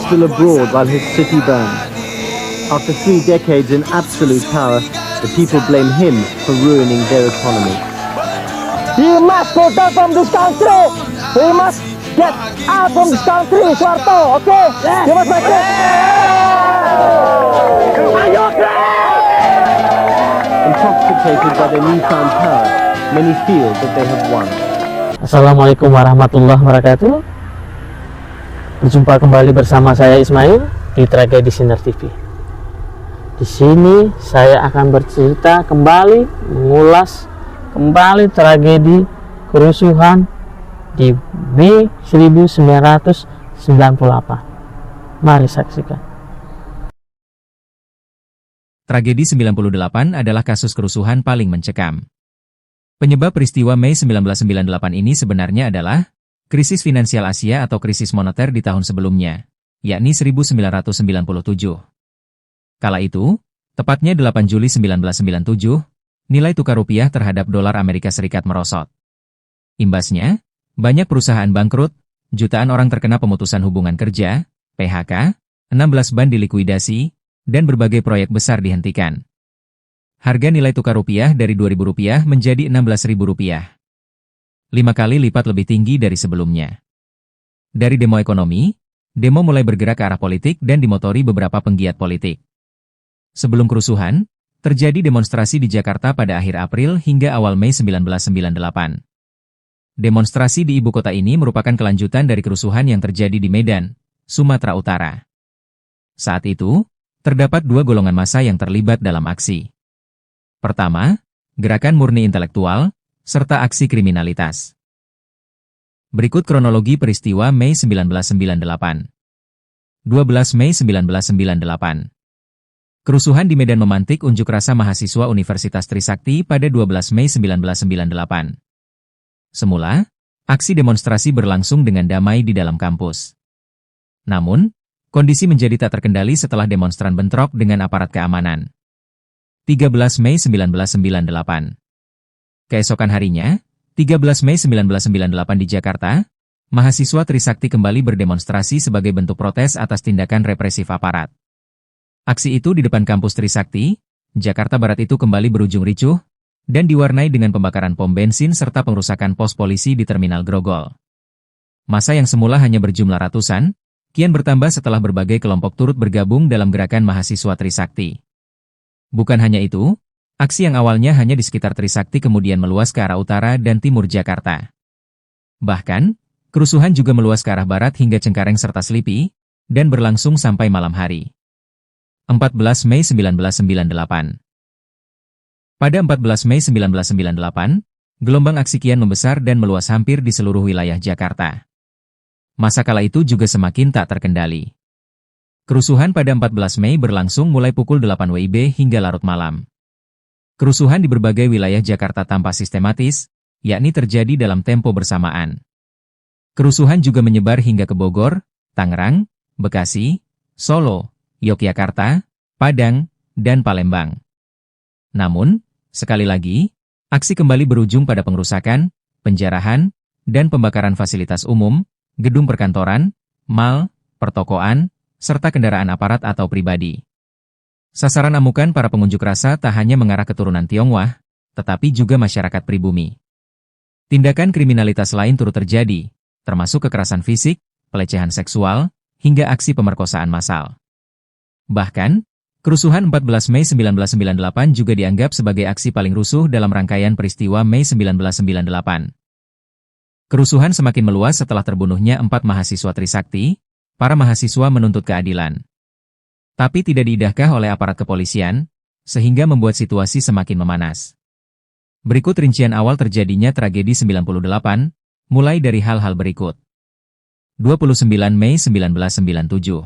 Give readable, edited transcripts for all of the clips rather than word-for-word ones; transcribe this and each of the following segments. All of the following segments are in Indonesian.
still abroad while his city burns. After 3 decades in absolute power, the people blame him for ruining their economy. We must go down from this country. We must get out from this country, Suharto. Okay? You must make it. Intoxicated by their newfound power, many feel that they have won. Assalamualaikum warahmatullahi wabarakatuh. Berjumpa kembali bersama saya Ismail di Tragedi Sinar TV. Di sini saya akan bercerita kembali, mengulas kembali tragedi kerusuhan di Mei 1998. Mari saksikan. Tragedi 98 adalah kasus kerusuhan paling mencekam. Penyebab peristiwa Mei 1998 ini sebenarnya adalah krisis finansial Asia atau krisis moneter di tahun sebelumnya, yakni 1997. Kala itu, tepatnya 8 Juli 1997, nilai tukar rupiah terhadap dolar Amerika Serikat merosot. Imbasnya, banyak perusahaan bangkrut, jutaan orang terkena pemutusan hubungan kerja, PHK, 16 bank dilikuidasi, dan berbagai proyek besar dihentikan. Harga nilai tukar rupiah dari Rp2.000 menjadi Rp16.000. 5 kali lipat lebih tinggi dari sebelumnya. Dari demo ekonomi, demo mulai bergerak ke arah politik dan dimotori beberapa penggiat politik. Sebelum kerusuhan, terjadi demonstrasi di Jakarta pada akhir April hingga awal Mei 1998. Demonstrasi di ibu kota ini merupakan kelanjutan dari kerusuhan yang terjadi di Medan, Sumatera Utara. Saat itu, terdapat 2 golongan massa yang terlibat dalam aksi. Pertama, gerakan murni intelektual, serta aksi kriminalitas. Berikut kronologi peristiwa Mei 1998. 12 Mei 1998. Kerusuhan di Medan memantik unjuk rasa mahasiswa Universitas Trisakti pada 12 Mei 1998. Semula, aksi demonstrasi berlangsung dengan damai di dalam kampus. Namun, kondisi menjadi tak terkendali setelah demonstran bentrok dengan aparat keamanan. 13 Mei 1998. Keesokan harinya, 13 Mei 1998 di Jakarta, mahasiswa Trisakti kembali berdemonstrasi sebagai bentuk protes atas tindakan represif aparat. Aksi itu di depan kampus Trisakti, Jakarta Barat itu kembali berujung ricuh, dan diwarnai dengan pembakaran pom bensin serta pengerusakan pos polisi di Terminal Grogol. Massa yang semula hanya berjumlah ratusan, kian bertambah setelah berbagai kelompok turut bergabung dalam gerakan mahasiswa Trisakti. Bukan hanya itu, aksi yang awalnya hanya di sekitar Trisakti kemudian meluas ke arah utara dan timur Jakarta. Bahkan, kerusuhan juga meluas ke arah barat hingga Cengkareng serta Selipi, dan berlangsung sampai malam hari. 14 Mei 1998. Pada 14 Mei 1998, gelombang aksi kian membesar dan meluas hampir di seluruh wilayah Jakarta. Masa kala itu juga semakin tak terkendali. Kerusuhan pada 14 Mei berlangsung mulai pukul 8 WIB hingga larut malam. Kerusuhan di berbagai wilayah Jakarta tanpa sistematis, yakni terjadi dalam tempo bersamaan. Kerusuhan juga menyebar hingga ke Bogor, Tangerang, Bekasi, Solo, Yogyakarta, Padang, dan Palembang. Namun, sekali lagi, aksi kembali berujung pada pengerusakan, penjarahan, dan pembakaran fasilitas umum, gedung perkantoran, mal, pertokoan, serta kendaraan aparat atau pribadi. Sasaran amukan para pengunjuk rasa tak hanya mengarah keturunan Tionghoa, tetapi juga masyarakat pribumi. Tindakan kriminalitas lain turut terjadi, termasuk kekerasan fisik, pelecehan seksual, hingga aksi pemerkosaan massal. Bahkan, kerusuhan 14 Mei 1998 juga dianggap sebagai aksi paling rusuh dalam rangkaian peristiwa Mei 1998. Kerusuhan semakin meluas setelah terbunuhnya 4 mahasiswa Trisakti. Para mahasiswa menuntut keadilan. Tapi tidak diindahkan oleh aparat kepolisian, sehingga membuat situasi semakin memanas. Berikut rincian awal terjadinya tragedi 98, mulai dari hal-hal berikut. 29 Mei 1997.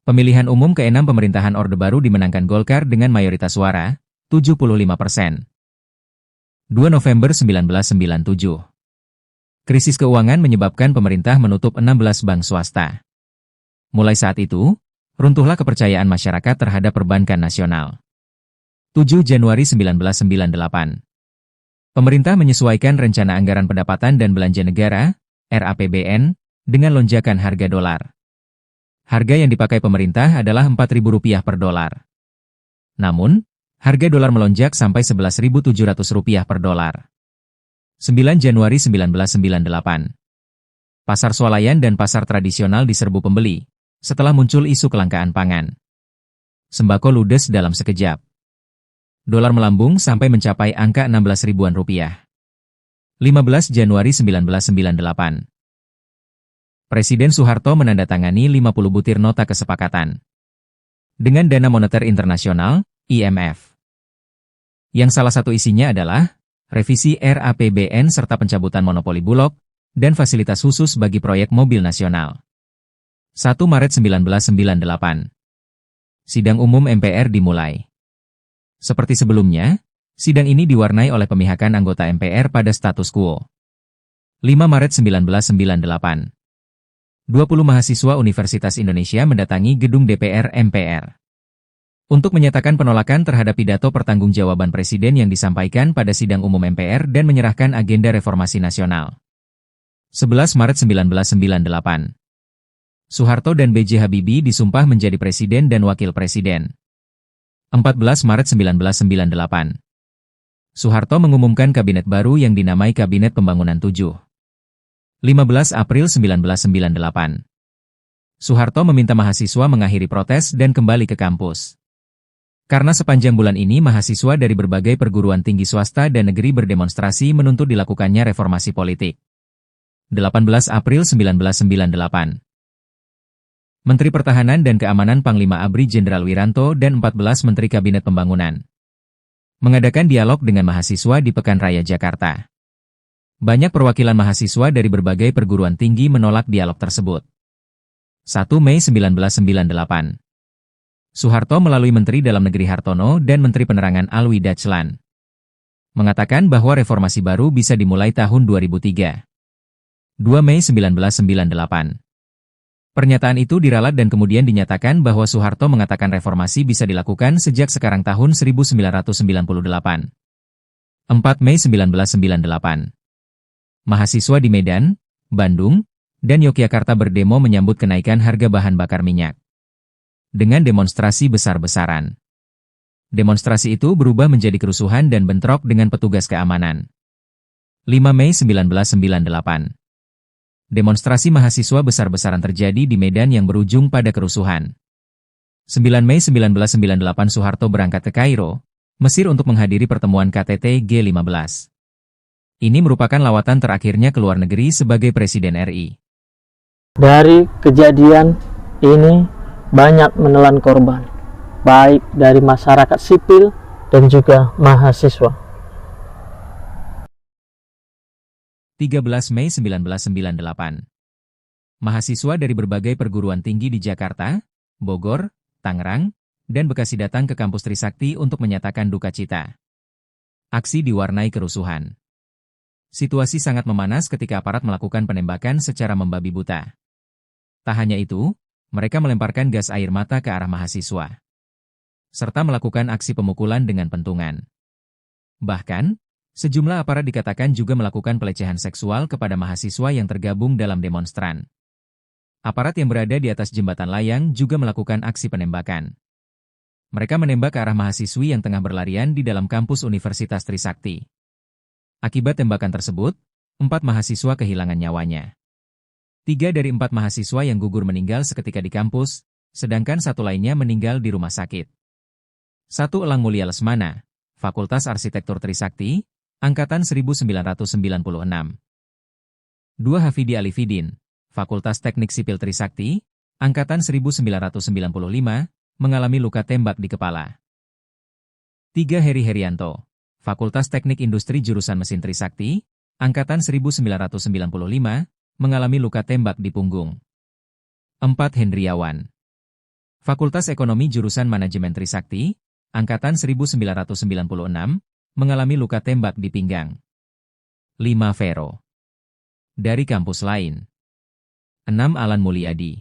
Pemilihan umum ke-6 pemerintahan Orde Baru dimenangkan Golkar dengan mayoritas suara, 75%. 2 November 1997. Krisis keuangan menyebabkan pemerintah menutup 16 bank swasta. Mulai saat itu, runtuhlah kepercayaan masyarakat terhadap perbankan nasional. 7 Januari 1998. Pemerintah menyesuaikan rencana anggaran pendapatan dan belanja negara, RAPBN, dengan lonjakan harga dolar. Harga yang dipakai pemerintah adalah Rp4.000 per dolar. Namun, harga dolar melonjak sampai Rp11.700 per dolar. 9 Januari 1998. Pasar swalayan dan pasar tradisional diserbu pembeli, setelah muncul isu kelangkaan pangan. Sembako ludes dalam sekejap. Dolar melambung sampai mencapai angka 16 ribuan rupiah. 15 Januari 1998. Presiden Soeharto menandatangani 50 butir nota kesepakatan dengan Dana Moneter Internasional, IMF. Yang salah satu isinya adalah revisi RAPBN serta pencabutan monopoli Bulog dan fasilitas khusus bagi proyek mobil nasional. 1 Maret 1998. Sidang umum MPR dimulai. Seperti sebelumnya, sidang ini diwarnai oleh pemihakan anggota MPR pada status quo. 5 Maret 1998. 20 mahasiswa Universitas Indonesia mendatangi gedung DPR MPR untuk menyatakan penolakan terhadap pidato pertanggungjawaban Presiden yang disampaikan pada sidang umum MPR dan menyerahkan agenda reformasi nasional. 11 Maret 1998. Soeharto dan B.J. Habibie disumpah menjadi Presiden dan Wakil Presiden. 14 Maret 1998. Soeharto mengumumkan kabinet baru yang dinamai Kabinet Pembangunan 7. 15 April 1998. Soeharto meminta mahasiswa mengakhiri protes dan kembali ke kampus. Karena sepanjang bulan ini mahasiswa dari berbagai perguruan tinggi swasta dan negeri berdemonstrasi menuntut dilakukannya reformasi politik. 18 April 1998. Menteri Pertahanan dan Keamanan Panglima ABRI Jenderal Wiranto dan 14 Menteri Kabinet Pembangunan mengadakan dialog dengan mahasiswa di Pekan Raya Jakarta. Banyak perwakilan mahasiswa dari berbagai perguruan tinggi menolak dialog tersebut. 1 Mei 1998. Soeharto melalui Menteri Dalam Negeri Hartono dan Menteri Penerangan Alwi Dachlan mengatakan bahwa reformasi baru bisa dimulai tahun 2003. 2 Mei 1998. Pernyataan itu diralat dan kemudian dinyatakan bahwa Soeharto mengatakan reformasi bisa dilakukan sejak sekarang tahun 1998. 4 Mei 1998. Mahasiswa di Medan, Bandung, dan Yogyakarta berdemo menyambut kenaikan harga bahan bakar minyak dengan demonstrasi besar-besaran. Demonstrasi itu berubah menjadi kerusuhan dan bentrok dengan petugas keamanan. 5 Mei 1998. Demonstrasi mahasiswa besar-besaran terjadi di Medan yang berujung pada kerusuhan. 9 Mei 1998 Soeharto berangkat ke Kairo, Mesir untuk menghadiri pertemuan KTT G15. Ini merupakan lawatan terakhirnya ke luar negeri sebagai Presiden RI. Dari kejadian ini banyak menelan korban, baik dari masyarakat sipil dan juga mahasiswa. 13 Mei 1998. Mahasiswa dari berbagai perguruan tinggi di Jakarta, Bogor, Tangerang, dan Bekasi datang ke kampus Trisakti untuk menyatakan duka cita. Aksi diwarnai kerusuhan. Situasi sangat memanas ketika aparat melakukan penembakan secara membabi buta. Tak hanya itu, mereka melemparkan gas air mata ke arah mahasiswa, serta melakukan aksi pemukulan dengan pentungan. Bahkan, sejumlah aparat dikatakan juga melakukan pelecehan seksual kepada mahasiswa yang tergabung dalam demonstran. Aparat yang berada di atas jembatan layang juga melakukan aksi penembakan. Mereka menembak ke arah mahasiswi yang tengah berlarian di dalam kampus Universitas Trisakti. Akibat tembakan tersebut, 4 mahasiswa kehilangan nyawanya. 3 dari 4 mahasiswa yang gugur meninggal seketika di kampus, sedangkan 1 lainnya meninggal di rumah sakit. 1 Elang Mulia Lesmana, Fakultas Arsitektur Trisakti, Angkatan 1996. 2 Hafidi Alifidin, Fakultas Teknik Sipil Trisakti, Angkatan 1995, mengalami luka tembak di kepala. 3 Heri Herianto, Fakultas Teknik Industri Jurusan Mesin Trisakti, Angkatan 1995, mengalami luka tembak di punggung. 4 Hendriawan, Fakultas Ekonomi Jurusan Manajemen Trisakti, Angkatan 1996, mengalami luka tembak di pinggang. 5 Vero, dari kampus lain. 6 Alan Mulyadi,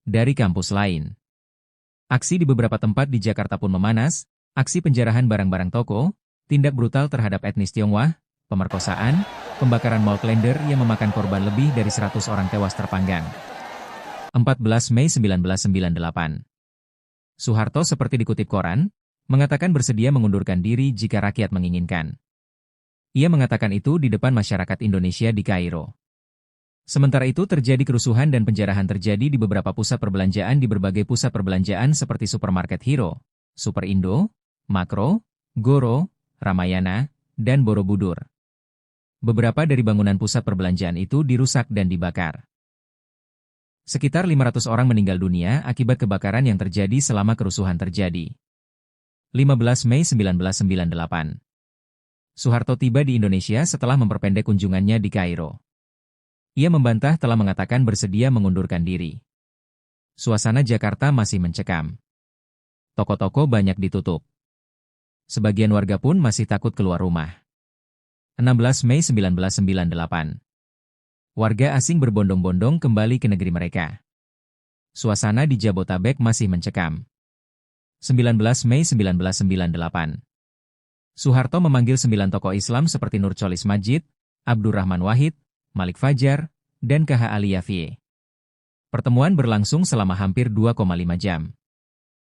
dari kampus lain. Aksi di beberapa tempat di Jakarta pun memanas, aksi penjarahan barang-barang toko, tindak brutal terhadap etnis Tionghoa, pemerkosaan, pembakaran mall Klender yang memakan korban lebih dari 100 orang tewas terpanggang. 14 Mei 1998. Soeharto seperti dikutip koran, mengatakan bersedia mengundurkan diri jika rakyat menginginkan. Ia mengatakan itu di depan masyarakat Indonesia di Kairo. Sementara itu terjadi kerusuhan dan penjarahan terjadi di beberapa pusat perbelanjaan di berbagai pusat perbelanjaan seperti Supermarket Hero, Super Indo, Makro, Goro, Ramayana, dan Borobudur. Beberapa dari bangunan pusat perbelanjaan itu dirusak dan dibakar. Sekitar 500 orang meninggal dunia akibat kebakaran yang terjadi selama kerusuhan terjadi. 15 Mei 1998. Soeharto tiba di Indonesia setelah memperpendek kunjungannya di Kairo. Ia membantah telah mengatakan bersedia mengundurkan diri. Suasana Jakarta masih mencekam. Toko-toko banyak ditutup. Sebagian warga pun masih takut keluar rumah. 16 Mei 1998. Warga asing berbondong-bondong kembali ke negeri mereka. Suasana di Jabotabek masih mencekam. 19 Mei 1998. Soeharto memanggil 9 tokoh Islam seperti Nurcholis Majid, Abdurrahman Wahid, Malik Fajar, dan KH Ali Yafie. Pertemuan berlangsung selama hampir 2,5 jam.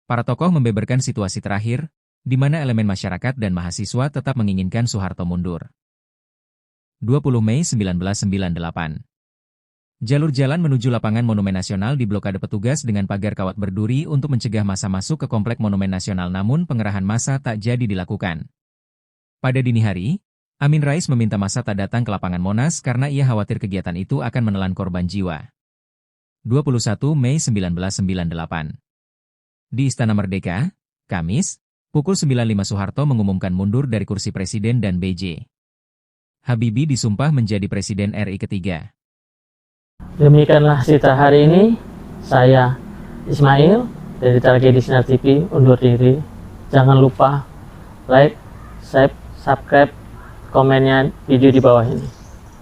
Para tokoh membeberkan situasi terakhir, di mana elemen masyarakat dan mahasiswa tetap menginginkan Soeharto mundur. 20 Mei 1998. Jalur jalan menuju lapangan Monumen Nasional diblokade petugas dengan pagar kawat berduri untuk mencegah massa masuk ke komplek Monumen Nasional, namun pengerahan massa tak jadi dilakukan. Pada dini hari, Amin Rais meminta massa tak datang ke lapangan Monas karena ia khawatir kegiatan itu akan menelan korban jiwa. 21 Mei 1998. Di Istana Merdeka, Kamis, pukul 9.05 Soeharto mengumumkan mundur dari kursi presiden dan B.J. Habibie disumpah menjadi Presiden RI ketiga. Demikianlah cerita hari ini. Saya Ismail dari Tragedi Sinar TV undur diri. Jangan lupa like, subscribe, komennya video di bawah ini.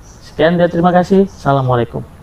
Sekian dan terima kasih. Assalamualaikum.